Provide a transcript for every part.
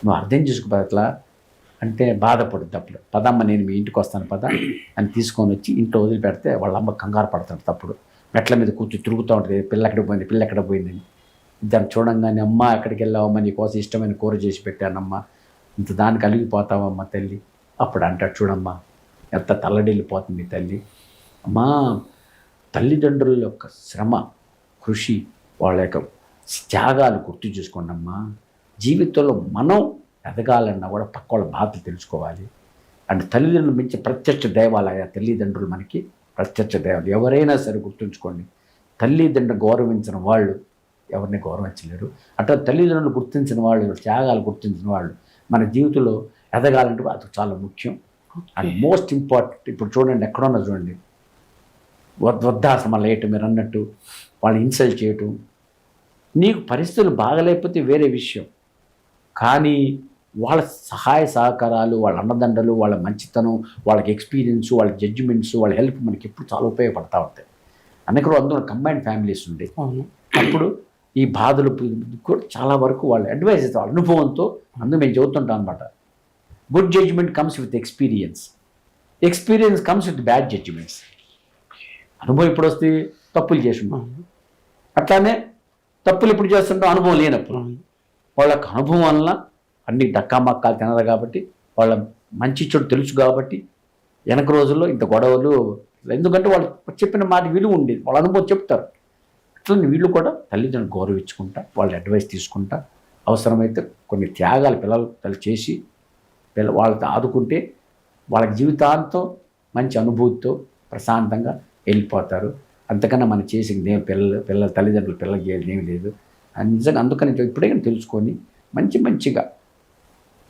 నువ్వు అర్థం చేసుకోబోట్లా అంటే బాధపడుద్ది అప్పుడు. పదమ్మ నేను మీ ఇంటికి వస్తాను పద అని తీసుకొని వచ్చి ఇంట్లో వదిలిపెడితే వాళ్ళ అమ్మ కంగారు పడతాడు. తప్పుడు మెట్ల మీద కూర్చొని తిరుగుతూ ఉంటుంది, పిల్ల ఎక్కడ పోయింది, పిల్ల ఎక్కడ పోయిందని. దాన్ని చూడంగానే అమ్మ ఎక్కడికి వెళ్ళావమ్మా, నీకోసం ఇష్టమైన కూర చేసి పెట్టానమ్మా, ఇంత దానికి అలిగిపోతావమ్మా తల్లి. అప్పుడు అంటాడు, చూడమ్మా ఎంత తల్లడిల్లిపోతుంది తల్లి. అమ్మా తల్లిదండ్రుల యొక్క శ్రమ, కృషి, వాళ్ళ యొక్క త్యాగాలు గుర్తు చేసుకోండి అమ్మా. జీవితంలో మనం ఎదగాలన్నా కూడా పక్క వాళ్ళ బాధలు తెలుసుకోవాలి. అండ్ తల్లిదండ్రులు మించి ప్రత్యక్ష దైవాలయ తల్లిదండ్రులు మనకి ప్రత్యక్ష దైవాలు. ఎవరైనా సరే గుర్తుంచుకోండి, తల్లిదండ్రులు గౌరవించిన వాళ్ళు ఎవరిని గౌరవించలేరు. అట్లా తల్లిదండ్రులు గుర్తించిన వాళ్ళు, త్యాగాలు గుర్తించిన వాళ్ళు మన జీవితంలో ఎదగాలంటే అది చాలా ముఖ్యం అండ్ మోస్ట్ ఇంపార్టెంట్. ఇప్పుడు చూడండి ఎక్కడున్నా చూడండి, వృద్ధాశ్రమాలు వేయటం, మీరు అన్నట్టు వాళ్ళు ఇన్సల్ట్ చేయటం. నీకు పరిస్థితులు బాగలేకపోతే వేరే విషయం, కానీ వాళ్ళ సహాయ సహకారాలు, వాళ్ళ అన్నదండలు, వాళ్ళ మంచితనం, వాళ్ళకి ఎక్స్పీరియన్స్, వాళ్ళ జడ్జిమెంట్స్, వాళ్ళ హెల్ప్ మనకి ఎప్పుడు చాలా ఉపయోగపడతా ఉంటాయి. అందులో అందులో కంబైన్డ్ ఫ్యామిలీస్ ఉండే అప్పుడు ఈ బాధలు కూడా చాలా వరకు వాళ్ళు అడ్వైజ్ చేస్తారు అనుభవంతో. అందుకు మేము చదువుతుంటాం అనమాట, good judgement comes with experience, experience comes with bad judgements. అనుభవం ఎప్పుడు వస్తే తప్పులు చేస్తుంటాం, అట్లానే తప్పులు ఎప్పుడు చేస్తుంటాం అనుభవం లేనప్పుడు. వాళ్ళకి అనుభవం వలన అన్ని డక్కామక్కాలు తినరు కాబట్టి, వాళ్ళ మంచి చెడు తెలుసు కాబట్టి వెనక రోజుల్లో ఇంత గొడవలు. ఎందుకంటే వాళ్ళు చెప్పిన మాట విలువ ఉండేది, వాళ్ళ అనుభవం చెప్తారు. అట్లా వీళ్ళు కూడా తల్లిదండ్రులు గౌరవించుకుంటా, వాళ్ళ అడ్వైస్ తీసుకుంటా, అవసరమైతే కొన్ని త్యాగాలు పిల్లలు చేసి వాళ్ళతో ఆదుకుంటే వాళ్ళకి జీవితాంతం మంచి అనుభూతితో ప్రశాంతంగా వెళ్ళిపోతారు. అంతకన్నా మనం చేసింది పిల్లల తల్లిదండ్రులు పిల్లలకి ఏమీ లేదు. నిజంగా అందుకని ఇప్పుడైనా తెలుసుకొని మంచిగా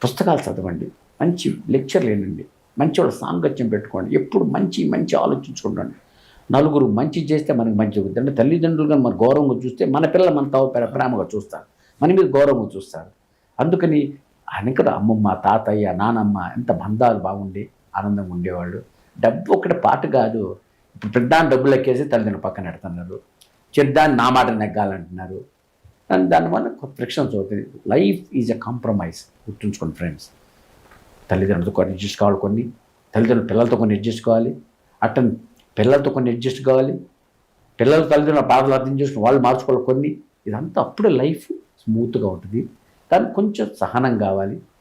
పుస్తకాలు చదవండి, మంచి లెక్చర్లు వినండి, మంచి వాళ్ళ సాంగత్యం పెట్టుకోండి, ఎప్పుడు మంచి ఆలోచించుకుంటండి. నలుగురు మంచి చేస్తే మనకి మంచి అవుతుంది. అంటే తల్లిదండ్రులుగా మన గౌరవంగా చూస్తే మన పిల్లలు మన ప్రేమగా చూస్తారు, మన మీద గౌరవంగా చూస్తారు. అందుకని వెనకడ అమ్మమ్మ, తాతయ్య, నానమ్మ ఎంత బంధాలు బాగుండి ఆనందంగా ఉండేవాళ్ళు. డబ్బు ఒకటి పాటు కాదు. ఇప్పుడు పెద్దాన్ని డబ్బులు ఎక్కేసి తల్లిదండ్రులు పక్కన పెడుతున్నారు, చెడ్డాన్ని నా మాట నెగ్గాలంటున్నారు. దానివల్ల ఫ్రిక్షన్స్ అవుతుంది. Life is a compromise. గుర్తుంచుకోండి ఫ్రెండ్స్, తల్లిదండ్రులతో కొన్ని అడ్జస్ట్ కావాలి, కొన్ని తల్లిదండ్రులు పిల్లలతో కొన్ని అడ్జస్ట్ కావాలి, అట్లా పిల్లలతో కొన్ని అడ్జస్ట్ కావాలి, పిల్లలు తల్లిదండ్రుల బాధలు అర్థం చేసుకుని వాళ్ళు మార్చుకోవాలి కొన్ని. ఇదంతా అప్పుడే లైఫ్ స్మూత్గా ఉంటుంది. కానీ కొంచెం సహనం కావాలి.